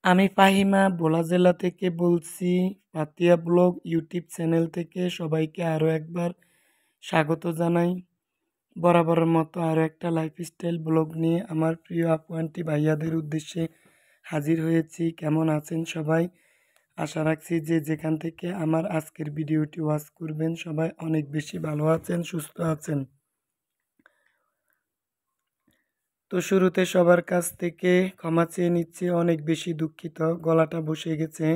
আমি ফাহিমা ভোলা জেলা থেকে বলছি। পাতিয়া ব্লগ ইউটিউব চ্যানেল থেকে সবাইকে আরও একবার স্বাগত জানাই। বরাবরের মতো আরও একটা লাইফস্টাইল ব্লগ নিয়ে আমার প্রিয় আপু আন্টি ভাইয়াদের উদ্দেশ্যে হাজির হয়েছি। কেমন আছেন সবাই? আশা রাখছি যে যেখান থেকে আমার আজকের ভিডিওটি ওয়াচ করবেন সবাই অনেক বেশি ভালো আছেন, সুস্থ আছেন। তো শুরুতে সবার কাছ থেকে ক্ষমা চেয়ে নিচ্ছি, অনেক বেশি দুঃখিত, গলাটা বসে গেছে।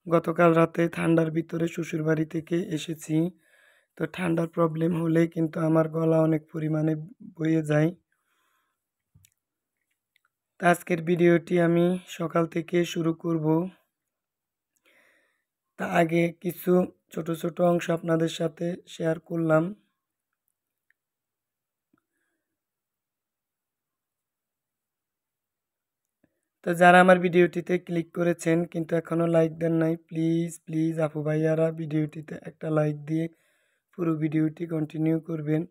গতকাল রাতে ঠান্ডার ভিতরে শ্বশুরবাড়ি থেকে এসেছি। তো ঠান্ডার প্রবলেম হলে কিন্তু আমার গলা অনেক পরিমাণে বয়ে যায়। তো আজকের ভিডিওটি আমি সকাল থেকে শুরু করব। তা আগে কিছু ছোট ছোট অংশ আপনাদের সাথে শেয়ার করলাম। তো যারা আমার ভিডিওটিতে ক্লিক করেছেন কিন্তু এখনও লাইক দেন নাই, প্লিজ প্লিজ আপু ভাইয়ারা ভিডিওটিতে একটা লাইক দিয়ে পুরো ভিডিওটি কন্টিনিউ করবেন।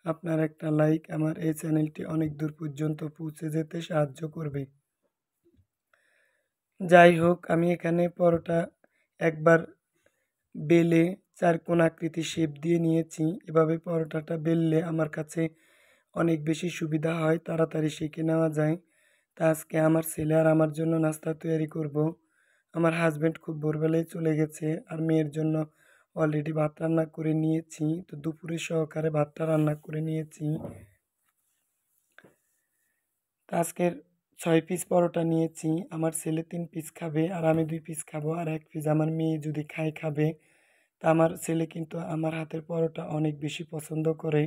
আপনার একটা লাইক আমার এই চ্যানেলটি অনেক দূর পর্যন্ত পৌঁছে যেতে সাহায্য করবে। যাই হোক, আমি এখানে পরোটা একবার বেলে চারকোণ আকৃতি শেপ দিয়ে নিয়েছি। এভাবে পরোটাটা বেললে আমার কাছে অনেক বেশি সুবিধা হয়, তাড়াতাড়ি শিখে নেওয়া যায়। তা আজকে আমার ছেলে আর আমার জন্য নাস্তা তৈরি করব। আমার হাজব্যান্ড খুব ভোরবেলায় চলে গেছে আর মেয়ের জন্য অলরেডি ভাত রান্না করে নিয়েছি। তো দুপুরে সহকারে ভাতটা রান্না করে নিয়েছি। তো আজকের 6 পিস পরোটা নিয়েছি। আমার ছেলে 3 পিস খাবে আর আমি 2 পিস খাবো, আর 1 পিস আমার মেয়ে যদি খায় খাবে। তা আমার ছেলে কিন্তু আমার হাতের পরোটা অনেক বেশি পছন্দ করে।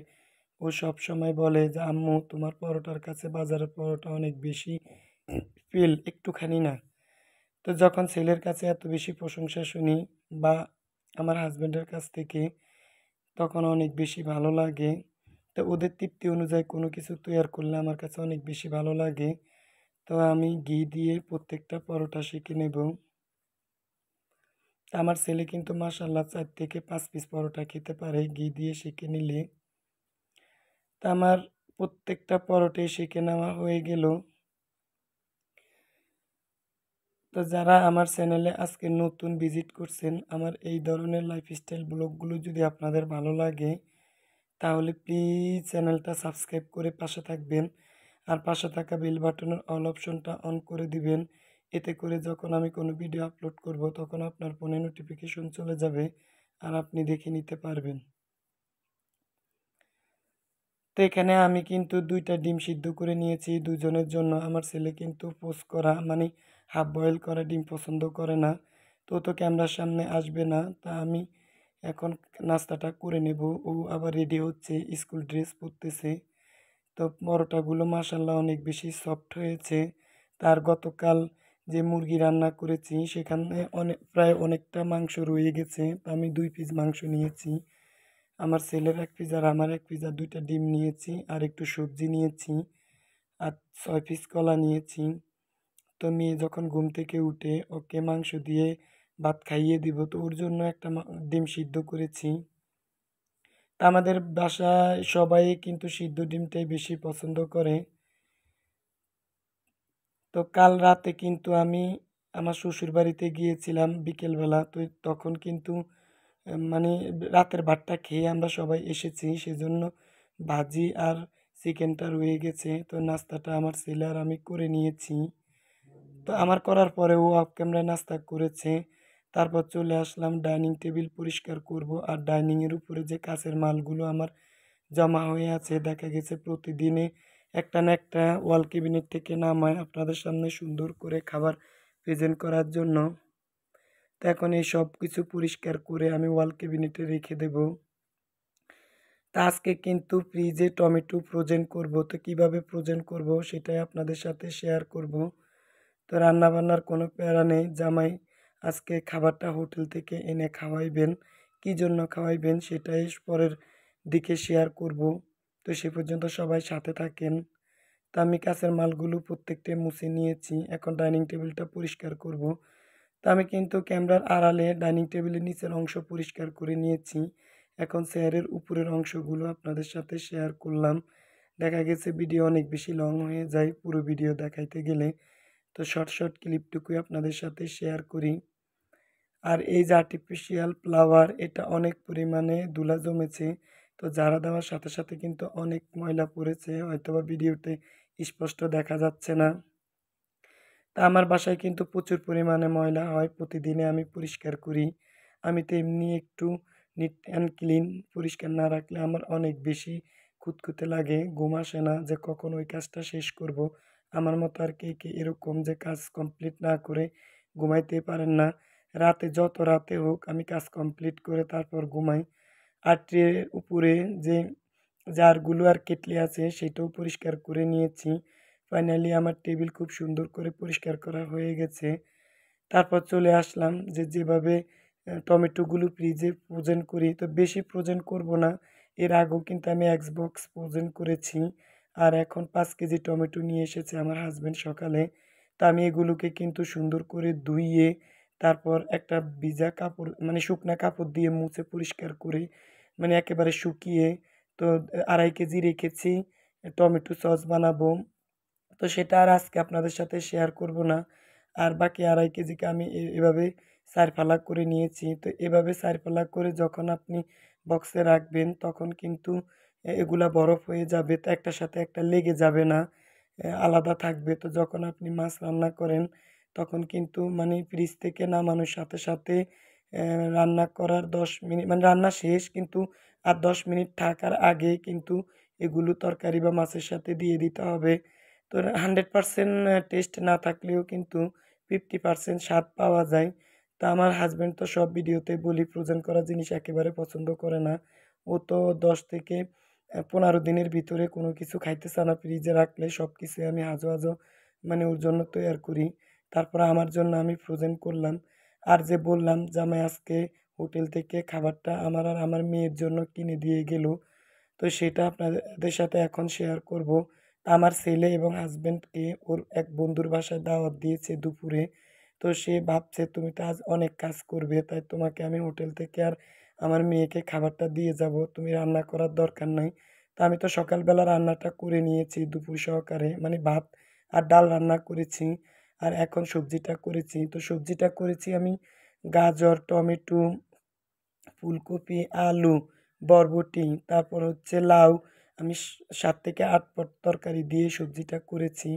ও সব সময় বলে যে আম্মু তোমার পরোটার কাছে বাজারের পরোটা অনেক বেশি ফিল, একটুখানি না। তো যখন ছেলের কাছে এত বেশি প্রশংসা শুনি বা আমার হাজব্যান্ডের কাছ থেকে, তখন অনেক বেশি ভালো লাগে। তো ওদের তৃপ্তি অনুযায়ী কোনো কিছু তৈরি করলে আমার কাছে অনেক বেশি ভালো লাগে। তো আমি ঘি দিয়ে প্রত্যেকটা পরোটা সেঁকে নেব। তা আমার ছেলে কিন্তু মাসাল্লাহ 4 থেকে 5 পিস পরোটা খেতে পারে ঘি দিয়ে সেঁকে নিলে। তা আমার প্রত্যেকটা পরোটাই সেঁকে নেওয়া হয়ে গেল। তো যারা আমার চ্যানেলে আজকে নতুন ভিজিট করছেন, আমার এই ধরনের লাইফস্টাইল ব্লগগুলো যদি আপনাদের ভালো লাগে তাহলে প্লিজ চ্যানেলটা সাবস্ক্রাইব করে পাশে থাকবেন। আর পাশে থাকা বেল বাটনের অল অপশনটা অন করে দিবেন। এতে করে যখন আমি কোনো ভিডিও আপলোড করব তখন আপনার ফোনে নোটিফিকেশন চলে যাবে আর আপনি দেখে নিতে পারবেন। তো এখানে আমি কিন্তু 2টা ডিম সিদ্ধ করে নিয়েছি দুজনের জন্য। আমার ছেলে কিন্তু পোস্ট করা মানে হাফ বয়েল করা ডিম পছন্দ করে না। তো তো ক্যামেরার সামনে আসবে না। তা আমি এখন নাস্তাটা করে নেব। ও আবার রেডি হচ্ছে, স্কুল ড্রেস পরতেছে। তো পরোটাগুলো মাশাল্লাহ অনেক বেশি সফট হয়েছে। তার গতকাল যে মুরগি রান্না করেছি সেখানে প্রায় অনেকটা মাংস রয়ে গেছে। তো আমি 2 পিস মাংস নিয়েছি। আমার ছেলের 1 পিস আর আমার 1 পিস আর 2টা ডিম নিয়েছি আর একটু সবজি নিয়েছি আর 6 পিস কলা নিয়েছি। তো মেয়ে যখন ঘুম থেকে উঠে ওকে মাংস দিয়ে ভাত খাইয়ে দিব, তো ওর জন্য একটা ডিম সিদ্ধ করেছি। তা আমাদের বাসায় সবাই কিন্তু সিদ্ধ ডিমটাই বেশি পছন্দ করে। তো কাল রাতে কিন্তু আমি আমার শ্বশুর বাড়িতে গিয়েছিলাম বিকেলবেলা। তো তখন কিন্তু মানে রাতের ভাতটা খেয়ে আমরা সবাই এসেছি, সেজন্য ভাজি আর চিকেনটা রয়ে গেছে। তো নাস্তাটা আমার ছেলে আর আমি করে নিয়েছি। তো আমার করার পরে ও অফ ক্যামেরায় নাস্তা করেছে। তারপর চলে আসলাম ডাইনিং টেবিল পরিষ্কার করব। আর ডাইনিংয়ের উপরে যে কাঁচের মালগুলো আমার জমা হয়ে আছে, দেখা গেছে প্রতিদিনে একটা না একটা ওয়াল ক্যাবিনেট থেকে নামায় আপনাদের সামনে সুন্দর করে খাবার প্রেজেন্ট করার জন্য। তো এখন এই সব কিছু পরিষ্কার করে আমি ওয়াল ক্যাবিনেটে রেখে দেব। তা আজকে কিন্তু ফ্রিজে টমেটো ফ্রোজেন করব। তো কীভাবে ফ্রোজেন করব সেটাই আপনাদের সাথে শেয়ার করব। তো রান্নাবান্নার কোনো প্যারা নেই, জামাই আজকে খাবারটা হোটেল থেকে এনে খাওয়াইবেন। কী জন্য খাওয়াইবেন সেটাই পরের দিকে শেয়ার করব। তো সে পর্যন্ত সবাই সাথে থাকেন। তো আমি কাঁচের মালগুলো প্রত্যেকটা মুছে নিয়েছি, এখন ডাইনিং টেবিলটা পরিষ্কার করব। তো আমি কিন্তু ক্যামেরার আড়ালে ডাইনিং টেবিলের নিচের অংশ পরিষ্কার করে নিয়েছি। এখন চেয়ারের উপরের অংশগুলো আপনাদের সাথে শেয়ার করলাম। দেখা গেছে ভিডিও অনেক বেশি লং হয়ে যায় পুরো ভিডিও দেখাইতে গেলে। তো তো শর্ট ক্লিপটুকুই আপনাদের সাথে শেয়ার করি। আর এই যে আর্টিফিশিয়াল ফ্লাওয়ার এটা অনেক পরিমাণে ধুলা জমেছে। তো ঝাড়া দেওয়ার সাথে, সাথে কিন্তু অনেক ময়লা পড়েছে। হয়তোবা ভিডিওতে স্পষ্ট দেখা যাচ্ছে না। তা আমার বাসায় কিন্তু প্রচুর পরিমাণে ময়লা হয়। প্রতিদিনে আমি পরিষ্কার করি। আমি তো এমনি একটু নিট অ্যান্ড ক্লিন পরিষ্কার না রাখলে আমার অনেক বেশি খুঁতখুঁতে লাগে। ঘুম আসে না যে কখন ওই কাজটা শেষ করব। আমার মতো আর কে এরকম যে কাজ কমপ্লিট না করে ঘুমাইতে পারেন না? রাতে যত রাতে হোক আমি কাজ কমপ্লিট করে তারপর ঘুমাই। আর ট্রের উপরে যে জারগুলো আর কেটলি আছে সেটাও পরিষ্কার করে নিয়েছি। ফাইনালি আমার টেবিল খুব সুন্দর করে পরিষ্কার করা হয়ে গেছে। তারপর চলে আসলাম যে যেভাবে টমেটোগুলো ফ্রিজে ফ্রোজেন করি তো বেশি ফ্রোজেন করব না। এর আগেও কিন্তু আমি বক্স ফ্রোজেন করেছি। আর এখন ৫ কেজি টমেটো নিয়ে এসেছে আমার হাসব্যান্ড সকালে। তো আমি এগুলোকে কিন্তু সুন্দর করে ধুইয়ে তারপর একটা ভিজা কাপড় মানে শুকনা কাপড় দিয়ে মুছে পরিষ্কার করে মানে একেবারে শুকিয়ে তো ২.৫ কেজি রেখেছি। টমেটো সস বানাবো। তো সেটা আর আজকে আপনাদের সাথে শেয়ার করব না। আর বাকি ২.৫ কেজিকে আমি এভাবে ৪ ফালা করে নিয়েছি। তো এভাবে ৪ ফালা করে যখন আপনি বক্সে রাখবেন তখন কিন্তু এগুলা বরফ হয়ে যাবে। তো একটার সাথে একটা লেগে যাবে না। আলাদা থাকবে। তো যখন আপনি মাছ রান্না করেন তখন কিন্তু মানে ফ্রিজ থেকে নামানোর সাথে, সাথে রান্না করার ১০ মিনিট মানে রান্না শেষ কিন্তু আর ১০ মিনিট থাকার আগে কিন্তু এগুলো তরকারি বা মাছের সাথে দিয়ে দিতে হবে। তো 100% টেস্ট না থাকলেও কিন্তু 50% স্বাদ পাওয়া যায়। তো আমার হাসব্যান্ড তো সব ভিডিওতে বলি ফ্রোজেন করা জিনিস একেবারে পছন্দ করে না। ও তো ১০ থেকে ১৫ দিনের ভিতরে কোনো কিছু খাইতে চায় না ফ্রিজে রাখলে সবকিছুই আমি হাজো মানে ওর জন্য তৈয়ার করি। তারপরে আমার জন্য আমি ফ্রোজেন করলাম। আর যে বললাম জামাই আজকে হোটেল থেকে খাবারটা আমার আর আমার মেয়ের জন্য কিনে দিয়ে গেল। তো সেটা আপনাদের সাথে এখন শেয়ার করব। আমার ছেলে এবং হাসব্যান্ডকে ওর এক বন্ধুর বাসায় দাওয়াত দিয়েছে দুপুরে। তো সে ভাবছে তুমি তো আজ অনেক কাজ করবে তাই তোমাকে আমি হোটেল থেকে আর আমার মেয়েকে খাবারটা দিয়ে যাব। তুমি রান্না করার দরকার নাই। তো আমি তো সকালবেলা রান্নাটা করে নিয়েছি দুপুর সহকারে মানে ভাত আর ডাল রান্না করেছি। আর এখন সবজিটা করেছি। তো সবজিটা করেছি আমি গাজর, টমেটো, ফুলকপি, আলু, বরবটি, তারপর হচ্ছে লাউ। আমি ৭ থেকে ৮ পদ তরকারি দিয়ে সবজিটা করেছি।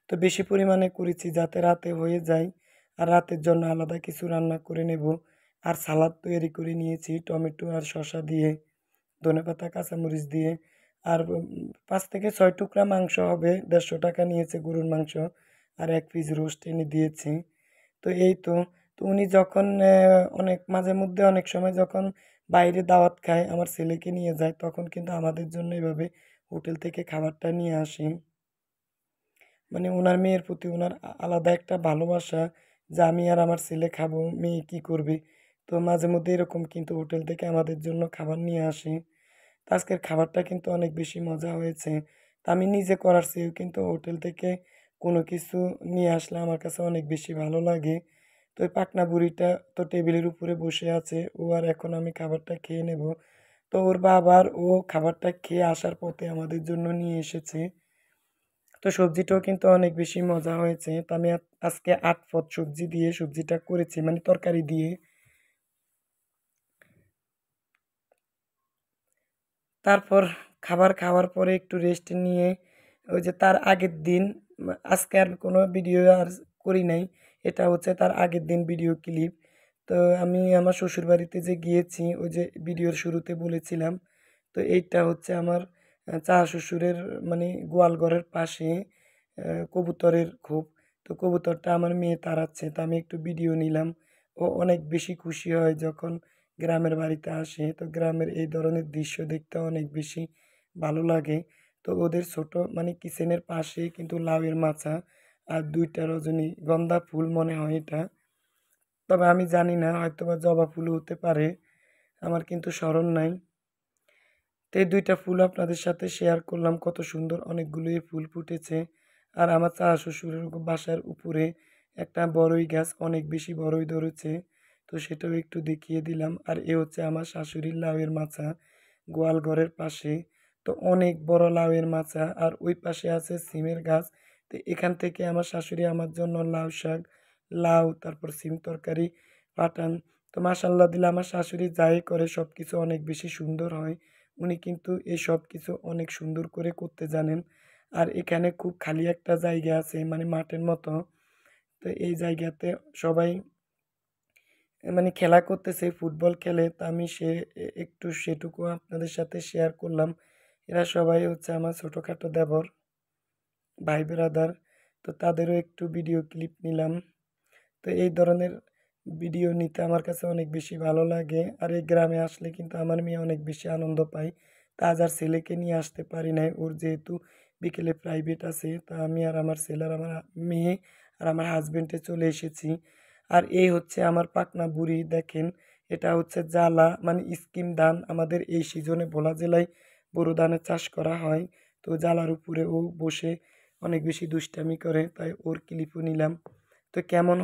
তো বেশি পরিমাণে করেছি যাতে রাতে হয়ে যায়। আর রাতের জন্য আলাদা কিছু রান্না করে নেব। আর সালাদ তৈরি করে নিয়েছি টমেটো আর শসা দিয়ে, ধনেপাতা, কাঁচামরিচ দিয়ে। আর ৫ থেকে ৬ টুকরা মাংস হবে। ৳১৫০ নিয়েছে গরুর মাংস। আর ১ পিস রোস্ট এনে দিয়েছে। তো এই তো। তো উনি যখন অনেক মাঝে মধ্যে অনেক সময় যখন বাইরে দাওয়াত খায়, আমার ছেলেকে নিয়ে যায়, তখন কিন্তু আমাদের জন্য এভাবে হোটেল থেকে খাবারটা নিয়ে আসে। মানে উনার মেয়ের প্রতি উনার আলাদা একটা ভালোবাসা যে আমি আর আমার ছেলে খাবো, মেয়ে কী করবে? তো মাঝে মধ্যে এরকম কিন্তু হোটেল থেকে আমাদের জন্য খাবার নিয়ে আসে। তো আজকের খাবারটা কিন্তু অনেক বেশি মজা হয়েছে। তা আমি নিজে করার চেয়েও কিন্তু হোটেল থেকে কোনো কিছু নিয়ে আসলে আমার কাছে অনেক বেশি ভালো লাগে। তো ওই পাকনা বুড়িটা তো টেবিলের উপরে বসে আছে। ও আর এখন আমি খাবারটা খেয়ে নেব। তো ওর বাবার ও খাবারটা খেয়ে আসার পথে আমাদের জন্য নিয়ে এসেছে। তো সবজিটাও কিন্তু অনেক বেশি মজা হয়েছে। তো আমি আজকে ৮ পদ সবজি দিয়ে সবজিটা করেছি মানে তরকারি দিয়ে। তারপর খাবার খাওয়ার পরে একটু রেস্ট নিয়ে ওই যে তার আগের দিন আজকে আর কোনো ভিডিও আর করি নাই। এটা হচ্ছে তার আগের দিন ভিডিও ক্লিপ। তো আমি আমার শ্বশুরবাড়িতে যে গিয়েছি ওই যে ভিডিওর শুরুতে বলেছিলাম। তো এইটা হচ্ছে আমার শ্বশুরের মানে গোয়ালঘরের পাশে কবুতরের খোপ। তো কবুতরটা আমার মেয়ে তাড়াচ্ছে। তো আমি একটু ভিডিও নিলাম। ও অনেক বেশি খুশি হয় যখন গ্রামের বাড়িতে আসে। তো গ্রামের এই ধরনের দৃশ্য দেখতে অনেক বেশি ভালো লাগে। তো ওদের ছোট মানে কিচেনের পাশেই কিন্তু লাউয়ের মাচা আর ২ টা রজনীগন্ধা ফুল মনে হয় এটা। তবে আমি জানি না হয়তোবা জবা ফুলও হতে পারে। আমার কিন্তু স্মরণ নাই। তো এই ২ টা ফুল আপনাদের সাথে শেয়ার করলাম। কত সুন্দর অনেকগুলোই ফুল ফুটেছে। আর আমার শ্বশুরের বাসার উপরে একটা বড়ই গাছ অনেক বেশি বড়ই ধরেছে। তো সেটাও একটু দেখিয়ে দিলাম। আর এ হচ্ছে আমার শাশুড়ির লাউয়ের মাচা গোয়াল ঘরের পাশে। তো অনেক বড় লাউয়ের মাচা আর ওই পাশে আছে সিমের গাছ। তো এখান থেকে আমার শাশুড়ি আমার জন্য লাউ শাক, লাউ, তারপর সিম তরকারি পাঠান। তো মাশাআল্লাহ দিলে আমার শাশুড়ি যাই করে সব কিছু অনেক বেশি সুন্দর হয়। উনি কিন্তু এই সব কিছু অনেক সুন্দর করে করতে জানেন। আর এখানে খুব খালি একটা জায়গা আছে মানে মাঠের মতো। তো এই জায়গাতে সবাই মানে খেলা করতেছে, ফুটবল খেলে। তো আমি একটু সেটুকু আপনাদের সাথে শেয়ার করলাম। এরা সবাই হচ্ছে আমার ছোটোখাটো দেবর, ভাই ব্রাদার। তো তাদেরও একটু ভিডিও ক্লিপ নিলাম। তো এই ধরনের ভিডিও নিতে আমার কাছে অনেক বেশি ভালো লাগে। আর এই গ্রামে আসলে কিন্তু আমার মেয়ে অনেক বেশি আনন্দ পায়। তা আজ আর ছেলেকে নিয়ে আসতে পারি নাই। ওর যেহেতু বিকেলে প্রাইভেট আছে, তা আমি আর আমার ছেলে আর আমার মেয়ে আর আমার হাসব্যান্ডে চলে এসেছি। আর এই হচ্ছে আমার পাকনা বুড়ি দেখেন। এটা হচ্ছে জালা মানে স্কিম ধান। আমাদের এই সিজনে ভোলা জেলায় বোরো ধানের চাষ করা হয়। তো জালার উপরে ও বসে অনেক বেশি দুষ্টামি করে, তাই ওর ক্লিপও নিলাম। তো কেমন